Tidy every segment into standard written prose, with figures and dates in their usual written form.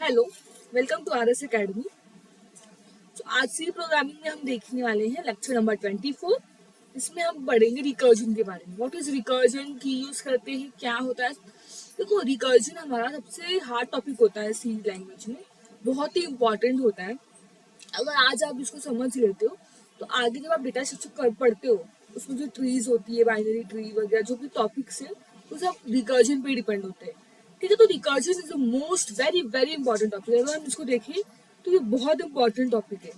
Hello, welcome to RS academy. तो आज सी programming में हम देखने वाले हैं लेक्चर नंबर 24। इसमें हम पढ़ेंगे रिकर्जन के बारे में। व्हाट इज रिकर्जन, की यूज करते हैं, क्या होता है। देखो, रिकर्जन हमारा सबसे हार्ड टॉपिक होता है सी लैंग्वेज में, बहुत ही इंपॉर्टेंट होता है। अगर आज आप इसको समझ लेते हो तो आगे जब आप डेटा स्ट्रक्चर पढ़ते हो, उसमें जो ट्रीज होती है, बाइनरी ट्री वगैरह जो भी टॉपिक्स है, वो सब रिकर्जन पे डिपेंड होते हैं। ठीक है, तो recursion is the most very very important topic. अगर हम इसको देखें तो ये बहुत इंपॉर्टेंट टॉपिक है।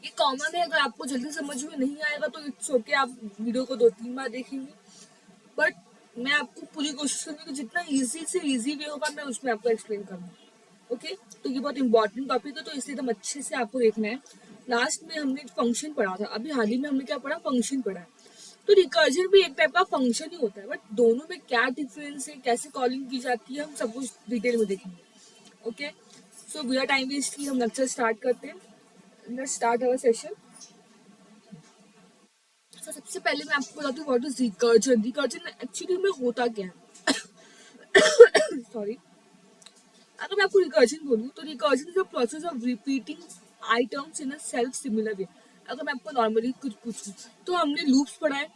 ये कॉमन है, अगर आपको जल्दी समझ में नहीं आएगा तो इट्स ओके, आप वीडियो को 2-3 बार देखेंगे। बट मैं आपको पूरी कोशिश करूंगी कि जितना इजी से इजी वे होगा मैं उसमें आपको एक्सप्लेन करूंगी। ओके, तो ये बहुत इंपॉर्टेंट टॉपिक है, तो इसलिए एकदम अच्छे से आपको देखना है। लास्ट में हमने फंक्शन पढ़ा था, अभी हाल ही में हमने क्या पढ़ा, फंक्शन पढ़ा है। तो रिकर्जन भी एक टाइप का फंक्शन ही होता है, बट दोनों में क्या डिफरेंस है, कैसे कॉलिंग की जाती है, हम सब कुछ डिटेल में देखेंगे। ओके, सो बिना टाइम वेस्ट की हम लेक्चर स्टार्ट करते हैं। Let's start our session. तो सबसे पहले मैं आपको बताती हूँ what is recursion. Recursion actually में होता क्या है। सॉरी, अगर मैं आपको रिकर्जन बोलूँ तो recursion is the process of repeating items in a self similar way. अगर मैं आपको नॉर्मली कुछ पूछूं तो हमने लूप्स पढ़ा है,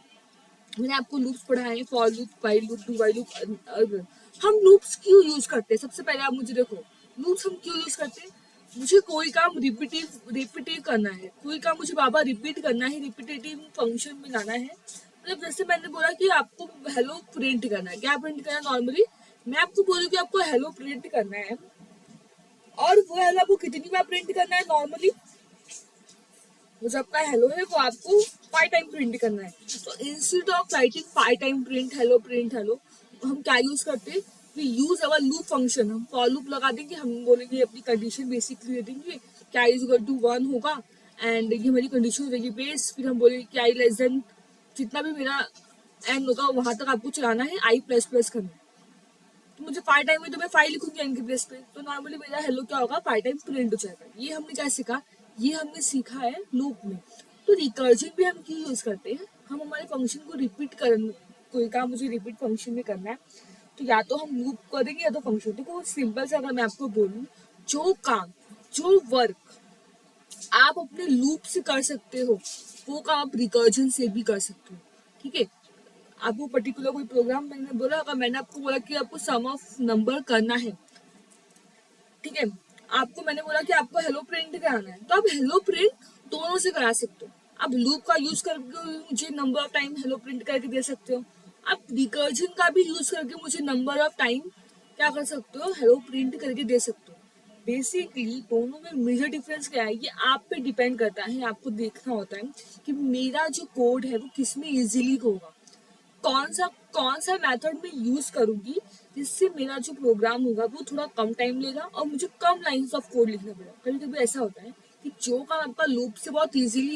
मैंने आपको लूप्स पढ़ाए, for loop, while loop, do while loop. हम लूप्स क्यों यूज करते हैं? सबसे पहले आप मुझे देखो, लूप्स हम क्यों यूज करते हैं। मुझे कोई काम रिपीटिव करना है, कोई काम मुझे बाबा रिपीट करना है, रिपीटेटिव फंक्शन में लाना है। मतलब जैसे मैंने बोला कि आपको हेलो प्रिंट करना है, क्या प्रिंट करना है नॉर्मली, मैं आपको बोलूँ कि आपको हेलो प्रिंट करना है, और वो हेलो आपको कितनी बार प्रिंट करना है नॉर्मली, वो जो आपका हेलो है वो आपको 5 टाइम प्रिंट करना है। तो instead of writing 5 time print hello, हम क्या यूज करते हैं, we use our loop function. हम फॉर लूप लगा देंगे, हम बोलेंगे अपनी कंडीशन बेसिकली दे देंगे, क्या इज इक्वल टू 1 होगा, एंड ये हमारी कंडीशन हो जाएगी बेस। फिर हम बोलेंगे क्या आई लेस देन जितना भी मेरा एन होगा वहां तक आपको चलाना है, आई प्लस प्लस करना है। तो मुझे 5 टाइम में तो मैं 5 लिखूंगी एन के प्लेस पे, तो नॉर्मली मेरा हेलो क्या होगा, 5 टाइम प्रिंट हो जाएगा। ये हमने क्या सीखा, ये हमने सीखा है लूप में। तो रिकर्जन भी हम क्यों यूज करते हैं, हम हमारे फंक्शन को रिपीट कर, कोई काम मुझे रिपीट फंक्शन में करना है तो या तो हम लूप करेंगे या तो फंक्शन। देखो सिंपल से अगर मैं आपको बोलूँ, जो काम, जो वर्क आप अपने लूप से कर सकते हो वो काम आप रिकर्जन से भी कर सकते हो। ठीक है, आपको पर्टिकुलर कोई प्रोग्राम, मैंने बोला, अगर मैंने आपको बोला कि आपको सम ऑफ नंबर करना है, ठीक है, आपको मैंने बोला कि आपको हेलो प्रिंट कराना है, तो आप हेलो प्रिंट दोनों से करा सकते हो। आप लूप का यूज करके मुझे number of time hello print करके दे सकते हो, आप रिकर्जन का भी यूज करके मुझे नंबर ऑफ टाइम क्या कर सकते हो, हेलो प्रिंट करके दे सकते हो। बेसिकली दोनों में मेजर डिफरेंस क्या है, ये आप पे डिपेंड करता है। आपको देखना होता है कि मेरा जो कोड है वो किस में इजीली होगा, कौन सा मेथड में यूज करूंगी जिससे मेरा जो प्रोग्राम होगा वो थोड़ा कम टाइम लेगा और मुझे कम लाइंस ऑफ कोड लिखना पड़ेगा। कभी कभी ऐसा होता है कि जो काम आपका लूप से बहुत इजीली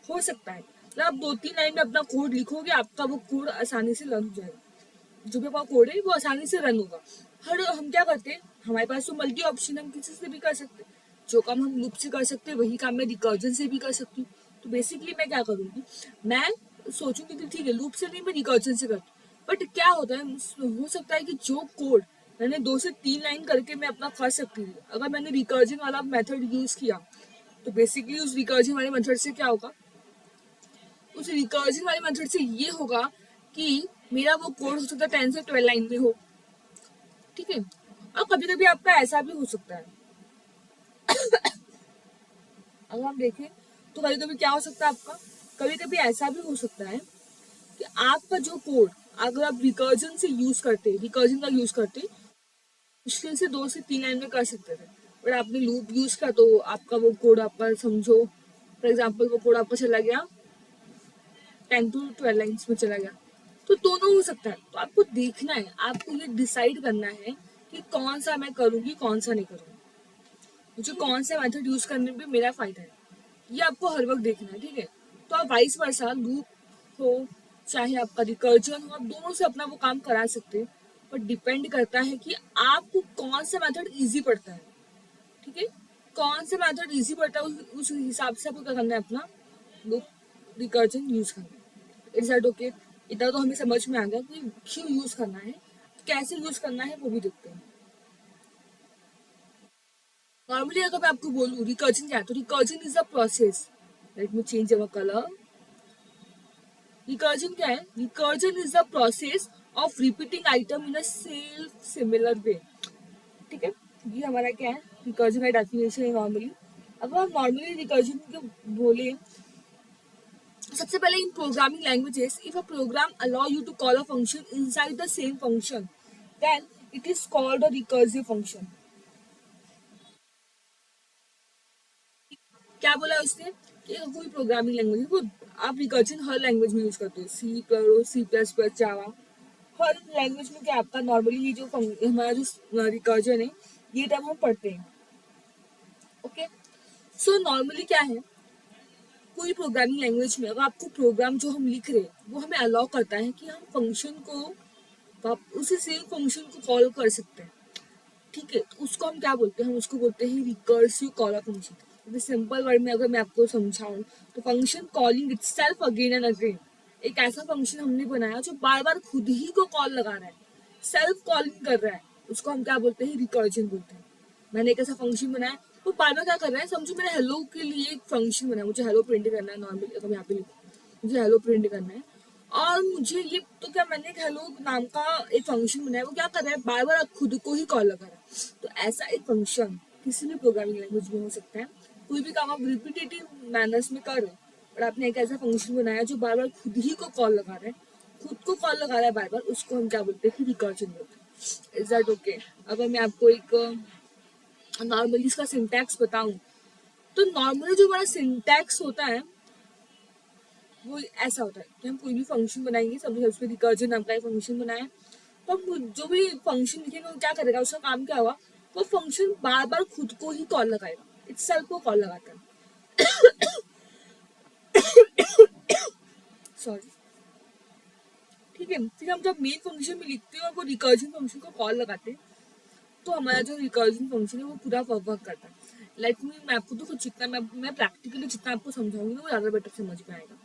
हो सकता है, मतलब आप 2-3 लाइन में अपना कोड लिखोगे, आपका वो कोड आसानी से रन हो जाएगा। जो भी आपका कोड है वो आसानी से रन होगा। हर हम क्या करते हैं, हमारे पास तो मल्टी ऑप्शन, हम किसी से भी कर सकते हैं। जो काम हम लूप से कर सकते हैं वही काम मैं रिकर्जन से भी कर सकती हूँ। तो बेसिकली मैं क्या करूँगी, मैं सोचूंगी कि ठीक है लूप से नहीं, मैं रिकर्जन से करती हूँ। बट क्या होता है, हो सकता है कि जो कोड मैंने 2 से 3 लाइन करके मैं अपना कर सकती थी, अगर मैंने रिकर्जन वाला मेथड यूज किया तो बेसिकली उस रिकर्जन वाले मेथड से क्या होगा, उस रिकर्जन वाले मेथड से ये होगा कि मेरा वो कोड हो सकता है 10 से 12 लाइन में हो। ठीक है, और कभी कभी आपका ऐसा भी हो सकता है, अगर हम देखें तो कभी कभी क्या हो सकता है आपका, कभी कभी ऐसा भी हो सकता है कि आपका जो कोड, अगर आप रिकर्जन से यूज करते, रिकर्जन का यूज करते, मुश्किल से 2 से 3 लाइन में कर सकते थे, बट आपने लूप यूज किया तो आपका वो कोड, आपका समझो फॉर एग्जाम्पल वो कोड आपका चला गया 10 to 12 लाइन्स में चला गया। तो दोनों हो सकता है, तो आपको देखना है, आपको ये डिसाइड करना है कि कौन सा मैं करूंगी, कौन सा नहीं करूंगी, मुझे कौन सा मेथड यूज करने में मेरा फायदा है, ये आपको हर वक्त देखना है। ठीक है, तो आप वाइस वर्सा लूप हो चाहे आपका रिकर्जन हो, आप दोनों से अपना वो काम करा सकते हैं, पर डिपेंड करता है कि आपको कौन सा मेथड इजी पड़ता है। ठीक है, कौन सा मेथड इजी पड़ता है उस हिसाब से आपको क्या करना है, अपना लूप रिकर्जन यूज करना है। इट्स दैट ओके, इतना तो हमें समझ में आ गया कि क्यों यूज करना है, कैसे यूज करना है वो भी देखते हैं। नॉर्मली अगर मैं आपको बोलूँ रिकर्जन क्या है, तो recursion is a process, let me change our colour. Recursion क्या है? Recursion is the process of repeating item in a self similar way. ठीक है, ये हमारा क्या है, रिकर्जन का डेफिनेशन है नॉर्मली। अगर हम नॉर्मली रिकर्जन को बोले, सबसे पहले in programming languages if a program allow you to call a function inside the same function then it is called a recursive function. क्या बोला है उसने कि कोई प्रोग्रामिंग लैंग्वेज वो, आप रिकर्जन हर लैंग्वेज में यूज करते हो, सी करो, सी प्लस प्लस, जावा, हर लैंग्वेज में क्या आपका नॉर्मली ये जो हमारा जो रिकर्जन है ये टर्म हम पढ़ते हैं। ओके, सो नॉर्मली क्या है, कोई प्रोग्रामिंग लैंग्वेज में अगर आपको प्रोग्राम जो हम लिख रहे हैं वो हमें अलाउ करता है कि हम फंक्शन को उसी सेम फंक्शन को कॉल कर सकते हैं। ठीक है, तो उसको हम क्या बोलते हैं, हम उसको बोलते हैं रिकर्सिव कॉलर फंक्शन। अभी सिंपल वर्ड में अगर मैं आपको समझाऊं तो function calling itself again and again, एक ऐसा फंक्शन हमने बनाया जो बार बार खुद ही को कॉल लगा रहा है, सेल्फ कॉलिंग कर रहा है, उसको हम क्या बोलते हैं, रिकर्जन बोलते हैं। मैंने एक ऐसा फंक्शन बनाया, वो बार बार क्या कर रहा है, समझो मैंने हेलो के लिए एक फंक्शन बनाया, मुझे हेलो प्रिंट करना है नॉर्मली, अगर मैं यहाँ पे लिखूं मुझे हेलो प्रिंट करना है, और मुझे ये तो क्या मैंने एक हेलो नाम का एक फंक्शन बनाया, वो क्या कर रहा है, बार बार खुद को ही कॉल लगा रहा है। तो ऐसा एक फंक्शन किसी भी प्रोग्रामिंग लैंग्वेज में हो सकता है। कोई भी काम आप रिपीटेटिव मैनर्स में कर रहे हो, और आपने एक ऐसा फंक्शन बनाया जो बार बार खुद ही को कॉल लगा रहा है, खुद को कॉल लगा रहा है बार बार, उसको हम क्या बोलते हैं, रिकर्जन बोलते हैं। Is that okay? अगर मैं आपको एक नॉर्मली इसका सिंटैक्स बताऊं, तो नॉर्मली जो हमारा सिंटैक्स होता है वो ऐसा होता है कि हम कोई भी फंक्शन बनाएंगे, समझो उसमें रिकर्जन नाम का एक फंक्शन बनाया, तो हम जो भी फंक्शन लिखेंगे वो क्या करेगा, उसका काम क्या होगा, वो फंक्शन बार बार खुद को ही कॉल लगाएगा, इटसेल्फ को कॉल लगाता है। सॉरी। ठीक है, फिर हम जब मेन फंक्शन में लिखते हैं और वो रिकर्जन फंक्शन को कॉल लगाते हैं, तो हमारा जो रिकर्जन फंक्शन है वो पूरा वर्क करता है। लाइक मैं आपको तो कुछ जितना मैं प्रैक्टिकली जितना आपको समझाऊंगी ना वो ज़्यादा बेटर समझ में आएगा।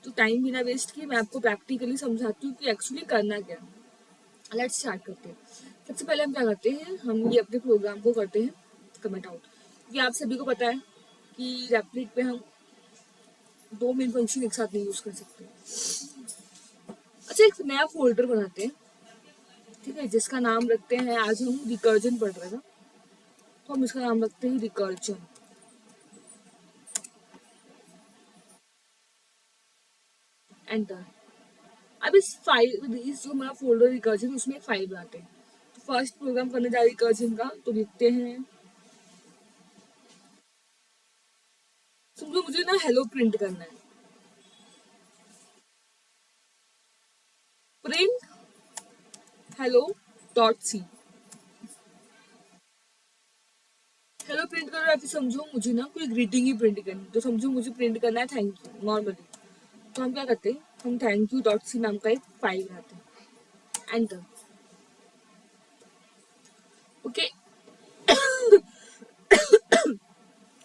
तो टाइम बिना वेस्ट किए मैं आपको प्रैक्टिकली समझाती हूँ कि एक्चुअली करना क्या है। लेट्स स्टार्ट करते हैं। सबसे पहले हम क्या करते हैं, हम ये अपने प्रोग्राम को करते हैं कमेंट आउट, क्योंकि आप सभी को पता है कि रेप्लिक पे हम दो मेन फंक्शन एक साथ नहीं यूज कर सकते। अच्छा, एक नया फोल्डर बनाते हैं, ठीक है, जिसका नाम रखते हैं, आज हम रिकर्जन पढ़ रहे हैं ना, तो हम इसका नाम रखते हैं रिकर्जन। एंटर। अब इस फाइल, इस जो हमारा फोल्डर रिकर्जन, उसमें एक फाइल बनाते हैं। तो फर्स्ट प्रोग्राम करने जा रहे रिकर्जन का, तो लिखते हैं, समझो मुझे ना हेलो प्रिंट करना है, print hello dot C. Hello print करो, या फिर समझो मुझे ना कोई ग्रीटिंग ही प्रिंट करनी, तो समझो मुझे प्रिंट करना है थैंक यू नॉर्मली, तो हम क्या करते हैं, हम थैंक यू डॉट सी नाम का एक फाइल बनाते हैं। Enter. Okay,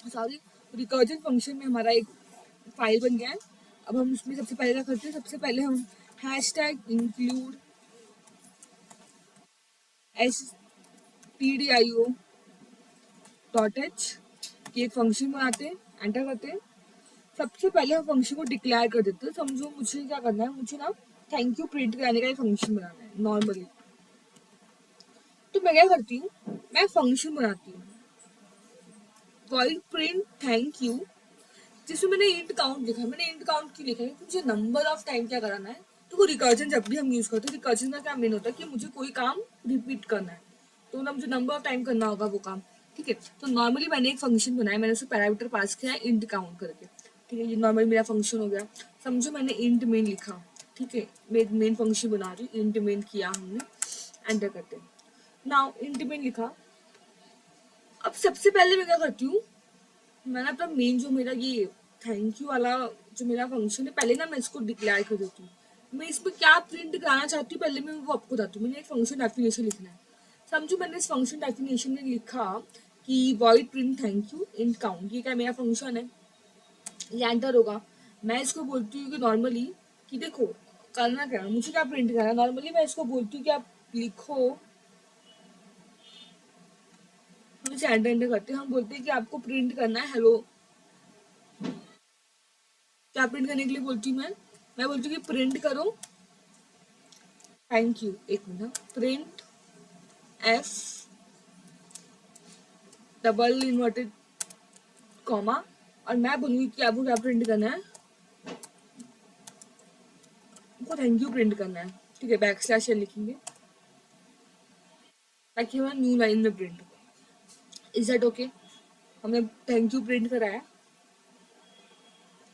sorry, recursion function में हमारा एक फाइल बन गया है। अब हम उसमें सबसे पहले क्या करते हैं, सबसे पहले हम hash tag include S T D I O dot H की एक फंक्शन बनाते हैं। एंटर करते हैं। सबसे पहले हम फंक्शन को डिक्लेयर कर देते हैं, समझो मुझे क्या करना है, मुझे ना थैंक यू प्रिंट कराने का एक फंक्शन बनाना है नॉर्मली। तो मैं क्या करती हूँ, मैं फंक्शन बनाती हूँ वॉइड प्रिंट थैंक यू, जिसमें मैंने इंट काउंट लिखा है। मैंने इंट काउंट क्यों लिखा है, क्योंकि मुझे नंबर ऑफ टाइम क्या कराना है। तो वो रिकर्जन जब भी हम यूज करते हैं, रिकर्जन का क्या मेन होता है कि मुझे कोई काम रिपीट करना है, तो ना मुझे नंबर ऑफ टाइम करना होगा वो काम। ठीक है, तो नॉर्मली मैंने एक फंक्शन बनाया, मैंने उसे पैरामीटर पास किया है इंट काउंट करके। ठीक है, ये नॉर्मली मेरा फंक्शन हो गया। समझो मैंने इंट मेन लिखा, ठीक है, मैं एक मेन फंक्शन बना रही हूँ, इंट मेन किया हमने। एंटर करते हैं। नाउ इंट मेन लिखा। अब सबसे पहले मैं क्या करती हूँ, मैंने अपना मेन जो मेरा ये थैंक यू वाला जो मेरा फंक्शन है, पहले ना मैं इसको डिक्लेयर कर देती हूँ। मैं इसमें क्या प्रिंट कराना चाहती हूँ पहले मैं वो आपको बताती हूँ। मैंने एक फंक्शन डेफिनेशन लिखना है। समझो मैंने इस फंक्शन डेफिनेशन में लिखा कि void print thank you int count, ये क्या मेरा फंक्शन है, ये एंटर होगा। मैं इसको बोलती हूँ कि नॉर्मली कि देखो करना क्या है, मुझे क्या प्रिंट करना है, नॉर्मली मैं इसको बोलती हूँ कि आप लिखो हम इसे एंटर एंटर करते हैं, हम बोलते हैं कि आपको प्रिंट करना है हेलो। क्या प्रिंट करने के लिए बोलती हूँ मैं बोलती हूँ कि प्रिंट करो थैंक यू। एक minute, print F double inverted comma, और मैं बोलूँगी कि आपको क्या प्रिंट करना है, आपको थैंक यू प्रिंट करना है। ठीक है, बैक स्लैश लिखेंगे ताकि हमारा न्यू लाइन में प्रिंट हो। Is that okay? हमने थैंक यू प्रिंट कराया।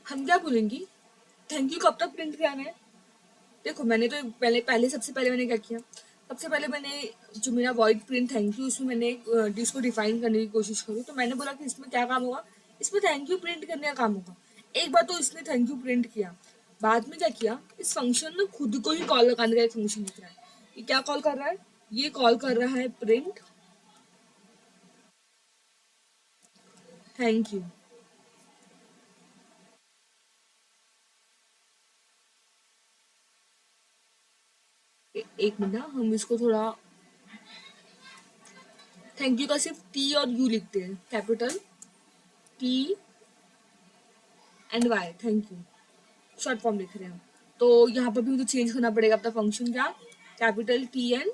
हम क्या बोलेंगी, थैंक यू कब तक प्रिंट कराना है? देखो मैंने तो पहले पहले सबसे पहले मैंने क्या किया, सबसे पहले मैंने जो मेरा वॉइड प्रिंट थैंक यू, उसमें मैंने इसको डिफाइन करने की कोशिश करूँ, तो मैंने बोला कि इसमें क्या काम होगा, इसमें थैंक यू प्रिंट करने का काम होगा। एक बार तो इसने थैंक यू प्रिंट किया, बाद में क्या किया, इस फंक्शन में खुद को ही कॉल लगाने का एक फंक्शन लिख रहा है। ये क्या कॉल कर रहा है, ये कॉल कर रहा है प्रिंट थैंक यू। एक मिनट, हम इसको थोड़ा, थैंक यू का सिर्फ टी और यू लिखते हैं, capital T and Y, thank you short form लिख रहे हैं हम। तो यहाँ पर भी मुझे चेंज करना पड़ेगा अपना फंक्शन, क्या, कैपिटल टी एंड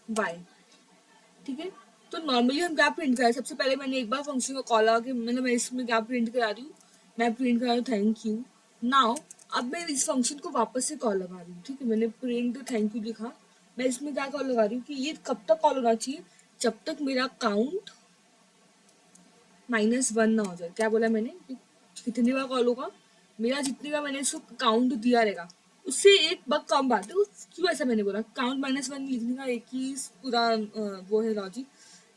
वाई। ठीक है, तो नॉर्मली हम क्या प्रिंट करें, सबसे पहले मैंने एक बार फंक्शन को कॉल आके, मतलब मैं इसमें क्या प्रिंट करा रही हूँ, मैं प्रिंट करा रही हूँ थैंक यू। नाउ अब मैं इस फंक्शन को वापस से कॉल लगा रही हूँ। ठीक है, मैंने प्रिंट थैंक यू लिखा, मैं इसमें क्या कॉल लगा रही हूँ कि ये कब तक कॉल होना चाहिए, जब तक मेरा काउंट -1 ना हो जाए। क्या बोला मैंने, कितनी बार कॉल होगा, मेरा जितनी बार मैंने इसको काउंट दिया रहेगा उससे एक बार कम बात है। क्यों ऐसा मैंने बोला, काउंट -1 लिखने का एक ही पूरा वो है लॉजिक,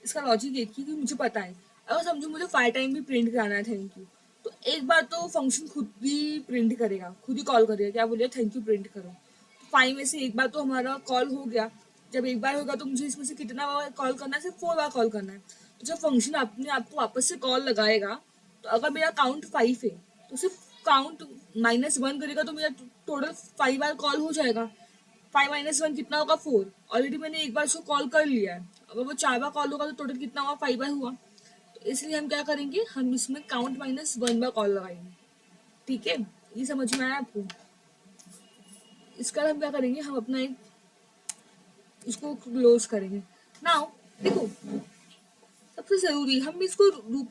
इसका लॉजिक एक ही कि मुझे पता है, अगर समझो मुझे 5 टाइम भी प्रिंट कराना है थैंक यू, तो एक बार तो फंक्शन खुद भी प्रिंट करेगा, खुद ही कॉल करेगा, क्या बोलिए थैंक यू प्रिंट करो। तो 5 में से एक बार तो हमारा कॉल हो गया, जब एक बार होगा तो मुझे इसमें से कितना बार कॉल करना है, सिर्फ 4 बार कॉल करना है। तो जब फंक्शन अपने आपको वापस से कॉल लगाएगा, तो अगर मेरा काउंट 5 है तो सिर्फ काउंट -1 करेगा, तो मेरा टोटल 5 बार कॉल हो जाएगा। 5 - 1 कितना होगा, 4। ऑलरेडी मैंने एक बार उसको कॉल कर लिया है, अगर वो 4 बार कॉल होगा तो टोटल कितना हुआ, 5 बार हुआ। तो इसलिए हम क्या करेंगे, हम इसमें काउंट -1 बार कॉल लगाएंगे। ठीक है, ये समझ में आया आपको? इसका हम क्या करेंगे, हम अपना एक इसको क्लोज करेंगे। नाउ देखो, सबसे जरूरी हम इसको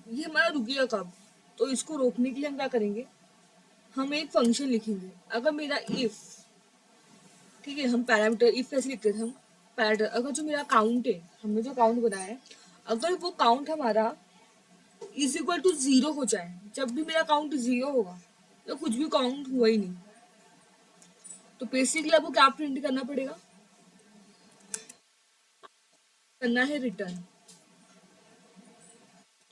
ये हमारा रुकेगा कब, तो इसको रोकने के लिए हम क्या करेंगे, हम एक फंक्शन लिखेंगे। अगर मेरा इफ, ठीक है, हम पैरामीटर इफ कैसे लिखते थे हम, पैरामीटर, अगर जो मेरा काउंट है, हमने जो काउंट बनाया है, अगर वो काउंट हमारा इज इक्वल टू 0 हो जाए, जब भी मेरा काउंट 0 होगा तो कुछ भी काउंट हुआ ही नहीं, तो बेसिकली आपको क्या प्रिंट करना पड़ेगा, करना है रिटर्न।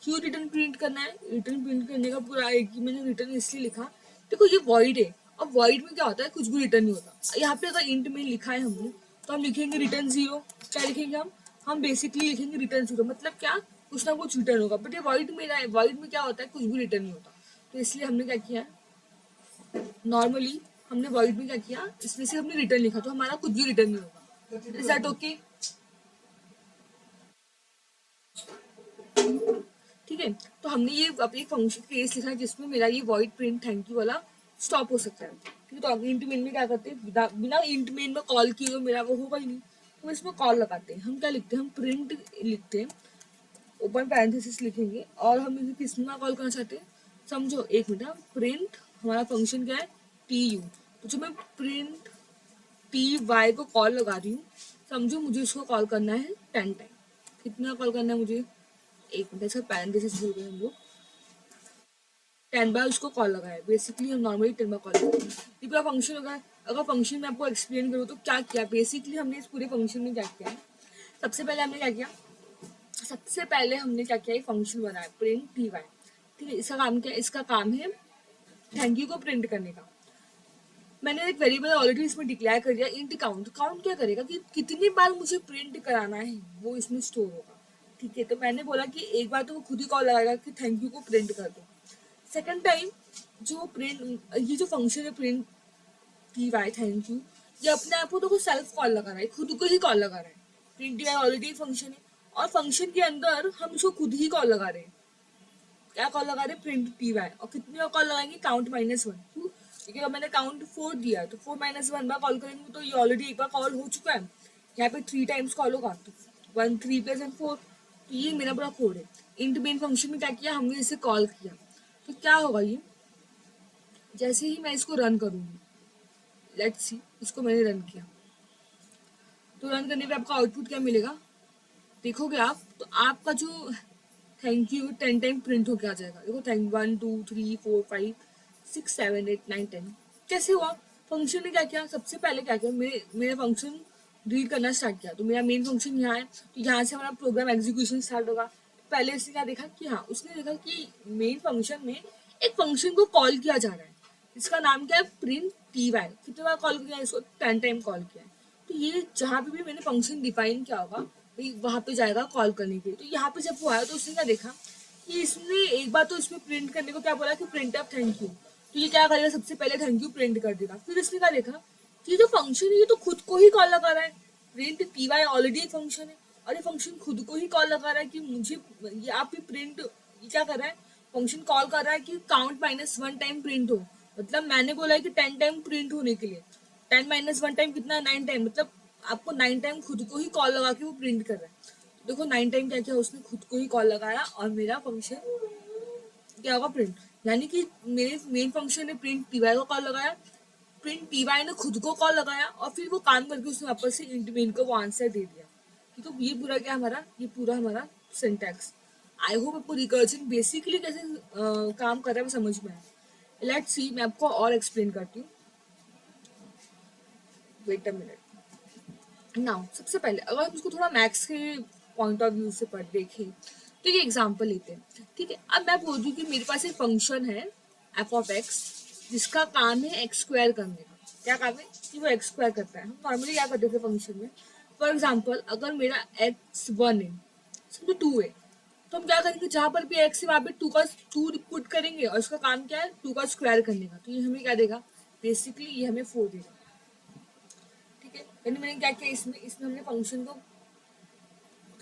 क्यों रिटर्न प्रिंट करना है, रिटर्न प्रिंट करने का पूरा है कि मैंने रिटर्न इसलिए लिखा, देखो ये वॉइड है, अब वॉइड में क्या होता है, कुछ भी रिटर्न नहीं होता। यहाँ पे अगर इंट में लिखा है हमने, तो हम लिखेंगे रिटर्न 0। क्या लिखेंगे हम बेसिकली लिखेंगे रिटर्न 0, मतलब क्या, कुछ ना कुछ रिटर्न होगा। बट ये वॉइड में है, वॉइड में क्या होता है, कुछ भी रिटर्न नहीं होता। तो इसलिए हमने क्या किया, नॉर्मली हमने वॉइड में क्या किया, इसमें से हमने रिटर्न लिखा, तो हमारा कुछ भी रिटर्न नहीं होगा। Is that okay? ठीक है, तो हमने ये अपने फंक्शन केस लिखा है जिसमें मेरा ये वॉइड प्रिंट थैंक यू वाला स्टॉप हो सकता है। ठीक है, तो हम इंट मेन में क्या करते हैं, बिना इंट मेन में कॉल किए तो मेरा वो होगा ही नहीं, तो हम इसमें कॉल लगाते हैं। हम क्या लिखते हैं, हम प्रिंट लिखते हैं, ओपन पैरेंथेसिस लिखेंगे, और हम इसे किस में कॉल करना चाहते हैं, समझो एक मिनट, प्रिंट हमारा फंक्शन क्या है, टी यू, तो जो मैं प्रिंट टी वाई को कॉल लगा रही हूँ, समझो मुझे इसको कॉल करना है 10 टाइम। कितना कॉल करना है मुझे, एक मिनट, इसका पैरेंथेसिस भूल गए हम लोग, 10 बार उसको कॉल लगाया। बेसिकली हम नॉर्मली 10 बार कॉल करते हैं, ये पूरा फंक्शन होगा। अगर फंक्शन में आपको एक्सप्लेन करूँ तो क्या किया, बेसिकली हमने इस पूरे फंक्शन में क्या किया है, सबसे पहले हमने क्या किया, सबसे पहले हमने क्या किया, एक फंक्शन बनाया प्रिंट टी वाई। ठीक है, इसका काम क्या है, इसका काम है थैंक यू को प्रिंट करने का। मैंने एक वेरिएबल ऑलरेडी इसमें डिक्लेयर कर दिया, इंट काउंट। काउंट क्या करेगा कि कितनी बार मुझे प्रिंट कराना है, वो इसमें स्टोर होगा। ठीक है, तो मैंने बोला कि एक बार तो वो खुद ही कॉल लगाएगा कि थैंक यू को प्रिंट कर दो। सेकंड टाइम जो प्रिंट, ये जो फंक्शन है print T Y thank you, ये अपने आप को तो सेल्फ कॉल लगा रहा है, खुद को ही कॉल लगा रहा है। Print T Y already function है, और फंक्शन के अंदर हम उसको खुद ही कॉल लगा रहे हैं। क्या कॉल लगा रहे हैं? Print P Y. और कितने कॉल लगाएंगे? Count minus one. क्यों? क्योंकि अब मैंने काउंट 4 दिया है, तो 4 माइनस 1 बार कॉल करेंगे तो ये ऑलरेडी एक बार कॉल हो चुका है। यहाँ पे 3 टाइम्स कॉल होगा, तो 1 3 प्लस एंड 4, तो ये मेरा पूरा कोड है। इंट मेन फंक्शन में क्या किया हमने? इसे कॉल किया। तो क्या होगा ये? जैसे ही मैं इसको रन करूंगी, लेट्स सी, इसको मैंने रन किया, तो रन करने पे आपका आउटपुट क्या मिलेगा? देखोगे आप तो आपका जो थैंक यू 10 टाइम प्रिंट होके आ जाएगा। देखो, थैंक 1 2 3 4 5 6 7 8 9 10। कैसे हुआ? फंक्शन ने क्या किया? सबसे पहले क्या किया, मेरे फंक्शन रीड करना स्टार्ट किया। तो मेरा मेन फंक्शन यहाँ है, तो यहाँ से हमारा प्रोग्राम एग्जीक्यूशन स्टार्ट होगा। पहले इसने क्या देखा कि हाँ, उसने देखा कि मेन फंक्शन में एक फंक्शन को कॉल किया जा रहा है। इसका नाम क्या है? Print T Y. कितने बार कॉल किया? इसको 10 टाइम कॉल किया है। तो ये जहाँ पे भी मैंने फंक्शन डिफाइन किया होगा, वहां पे जाएगा कॉल करने के लिए। तो यहाँ पे जब वो आया तो उसने क्या देखा कि इसने एक बार तो इसमें प्रिंट करने को क्या बोला कि प्रिंट अप थैंक यू। तो ये क्या करेगा? सबसे पहले थैंक यू प्रिंट कर देगा। फिर इसने क्या देखा कि जो फंक्शन है ये तो खुद को ही कॉल लगा रहा है। प्रिंट पी वाई ऑलरेडी एक फंक्शन है, और ये फंक्शन खुद को ही कॉल लगा रहा है कि मुझे ये आप ही प्रिंट, ये क्या कर रहा है? फंक्शन कॉल कर रहा है कि काउंट माइनस 1 टाइम प्रिंट हो। मतलब मैंने बोला है कि 10 टाइम प्रिंट होने के लिए 10 माइनस 1 टाइम कितना है? 9 टाइम। मतलब आपको 9 टाइम खुद को ही कॉल लगा के वो प्रिंट कर रहा है। देखो 9 टाइम क्या किया उसने? खुद को ही कॉल लगाया और मेरा फंक्शन क्या होगा? प्रिंट। यानी कि मेरे मेन फंक्शन ने प्रिंट पीवाई को कॉल लगाया, प्रिंट पीवाई ने खुद को कॉल लगाया, और फिर वो काम करके उसने वापस से इंट मेन को वो आंसर दे दिया। तो ये पूरा क्या हमारा? ये पूरा हमारा सिंटैक्स। आई होप आपको रिकर्जन बेसिकली कैसे काम कर रहा है वो समझ में आया। लेट्स सी, मैं आपको और एक्सप्लेन करती हूँ। Wait a minute. नाउ सबसे पहले अगर हम इसको थोड़ा मैथ्स के पॉइंट ऑफ व्यू से पढ़ देखें, तो ये एग्जांपल लेते हैं। ठीक है, अब मैं बोल दूँ कि मेरे पास एक फंक्शन है एफ ऑफ एक्स, जिसका काम है एक्स स्क्वायर करने का। क्या काम है? कि वो एक्स स्क्वायर करता है। हम नॉर्मली क्या करते थे फंक्शन में? फॉर एग्जाम्पल, अगर मेरा एक्स 1 है, समझो 2 है, तो हम क्या करेंगे? जहाँ पर भी एक्स है वहाँ पे 2 पुट करेंगे, और इसका काम क्या है? 2 का स्क्वायर करने का। तो ये हमें क्या देगा? बेसिकली ये हमें 4 देगा। ठीक है, यानी मैंने क्या किया इसमें? इसमें हमने फंक्शन को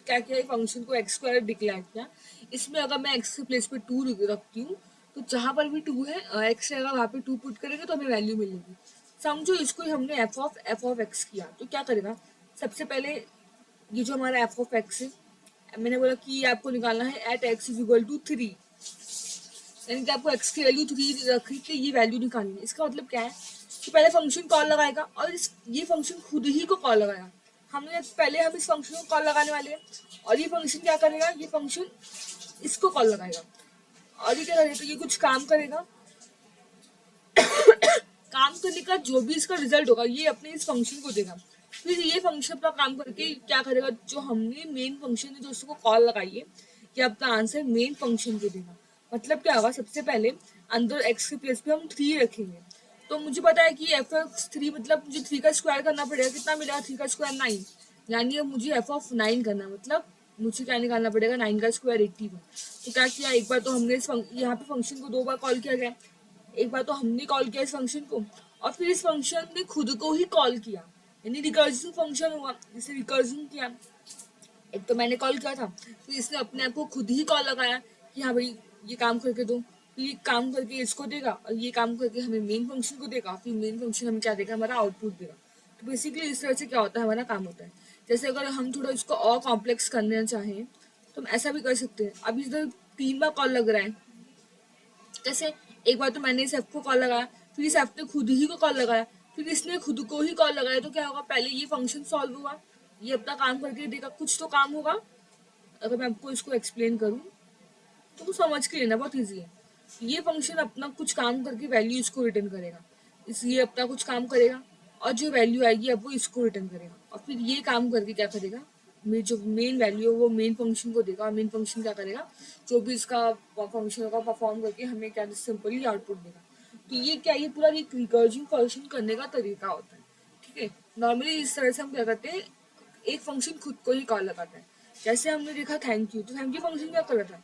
क्या किया? फंक्शन को एक्स स्क्वायर डिक्लेयर किया। इसमें अगर मैं एक्स के प्लेस पे 2 रखती हूँ, तो जहाँ पर भी 2 है एक्स रहेगा, वहाँ पे 2 पुट करेंगे तो हमें वैल्यू मिलेगी। समझो इसको ही हमने एफ ऑफ एक्स किया, तो क्या करेगा? सबसे पहले ये जो हमारा एफ ऑफ एक्स है, मैंने बोला कि आपको निकालना है at x is equal to 3, यानी कि आपको एक्स की वैल्यू 3 रख के ये वैल्यू निकालनी है। इसका मतलब क्या है कि पहले फंक्शन कॉल लगाएगा, और ये फंक्शन खुद ही को कॉल लगाएगा। हमने पहले हम इस फंक्शन को कॉल लगाने वाले हैं, और ये फंक्शन क्या करेगा? ये फंक्शन इसको कॉल लगाएगा, और ये क्या करेगा? तो ये कुछ काम करेगा। काम करने का जो भी इसका रिजल्ट होगा ये अपने इस फंक्शन को देगा। फिर ये फंक्शन अपना काम करके क्या करेगा? जो हमने मेन फंक्शन है जो उसको कॉल लगाई है, ये अपना आंसर मेन फंक्शन को देगा। मतलब क्या होगा? सबसे पहले अंदर एक्स के प्लेस पे हम 3 रखेंगे, तो मुझे पता है कि एफ ऑफ 3 मतलब मुझे 3 का स्क्वायर करना पड़ेगा। कितना मिलेगा? 3 का स्क्वायर 9, यानी अब मुझे एफ ऑफ 9 करना है। मतलब मुझे क्या निकालना पड़ेगा? 9 का स्क्वायर 81। तो क्या किया? एक बार तो हमने यहाँ पे फंक्शन को 2 बार कॉल किया गया। एक बार तो हमने कॉल किया इस फंक्शन को, और फिर इस फंक्शन ने खुद को ही कॉल किया, यानी रिकर्सिव फंक्शन हुआ। जिसे रिकर्जन किया, एक तो मैंने कॉल किया था, फिर इसने अपने आप को खुद ही कॉल लगाया कि हाँ भाई ये काम करके दो, फिर ये काम करके इसको देगा, और ये काम करके हमें मेन फंक्शन को देगा, फिर मेन फंक्शन हमें क्या देगा? हमारा आउटपुट देगा। तो बेसिकली इस तरह से क्या होता है? हमारा काम होता है। जैसे अगर हम थोड़ा इसको और कॉम्प्लेक्स करना चाहें तो हम ऐसा भी कर सकते हैं। अभी इधर 3 बार कॉल लग रहा है। कैसे? एक बार तो मैंने इस एफ को कॉल लगाया, फिर इस एफ ने खुद ही को कॉल लगाया, फिर इसने खुद को ही कॉल लगाया। तो क्या होगा? पहले ये फंक्शन सॉल्व हुआ, ये अपना काम करके देगा, कुछ तो काम होगा। अगर मैं आपको इसको एक्सप्लेन करूँ तो वो समझ के लेना, बहुत ईजी है। ये फंक्शन अपना कुछ काम करके वैल्यू इसको रिटर्न करेगा, इसलिए अपना कुछ काम करेगा, और जो वैल्यू आएगी अब वो इसको रिटर्न करेगा, और फिर ये काम करके क्या करेगा? जो मेन वैल्यू है वो मेन फंक्शन को देगा, और मेन फंक्शन क्या करेगा? जो भी इसका फंक्शन होगा परफॉर्म करके हमें क्या सिंपली आउटपुट देगा। तो ये क्या, ये पूरा एक रिकर्जिंग फंक्शन करने का तरीका होता है। ठीक है, नॉर्मली इस तरह से हम क्या करते हैं? एक फंक्शन खुद को ही कॉल लगाता है। जैसे हमने देखा थैंक यू, तो थैंक यू फंक्शन क्या कर रहा था?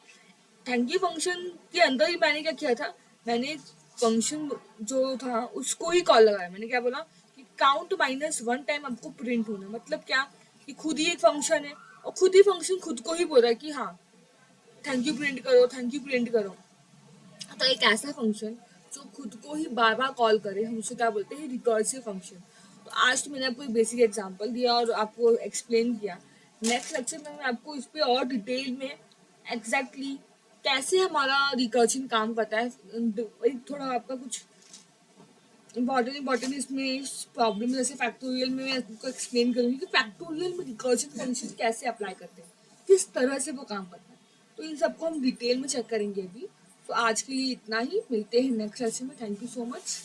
थैंक यू फंक्शन के अंदर ही मैंने क्या किया था? मैंने फंक्शन जो था उसको ही कॉल लगाया। मैंने क्या बोला कि काउंट माइनस 1 टाइम आपको प्रिंट होना। मतलब क्या? कि खुद ही एक फंक्शन है, और खुद ही फंक्शन खुद को ही बोल रहा है कि हाँ थैंक यू प्रिंट करो, थैंक यू प्रिंट करो। तो एक ऐसा फंक्शन जो खुद को ही बार बार कॉल करे, हम उसे क्या बोलते हैं, रिकर्सिव फंक्शन। तो आज तो मैंने आपको एक बेसिक एग्जांपल दिया और आपको एक्सप्लेन किया। नेक्स्ट लेक्चर में मैं आपको इस पे और डिटेल में एग्जैक्टली कैसे हमारा रिकर्शन काम करता है, थोड़ा आपका कुछ इम्पॉर्टेंट इसमें प्रॉब्लम, जैसे फैक्टोरियल में मैं आपको एक्सप्लेन करूँगी कि फैक्टोरियल में रिकर्शन फंक्शन कैसे अप्लाई करते हैं, किस तरह से वो काम करता है। तो इन सबको हम डिटेल में चेक करेंगे अभी। तो आज के लिए इतना ही, मिलते हैं नेक्स्ट सेशन में। Thank you so much.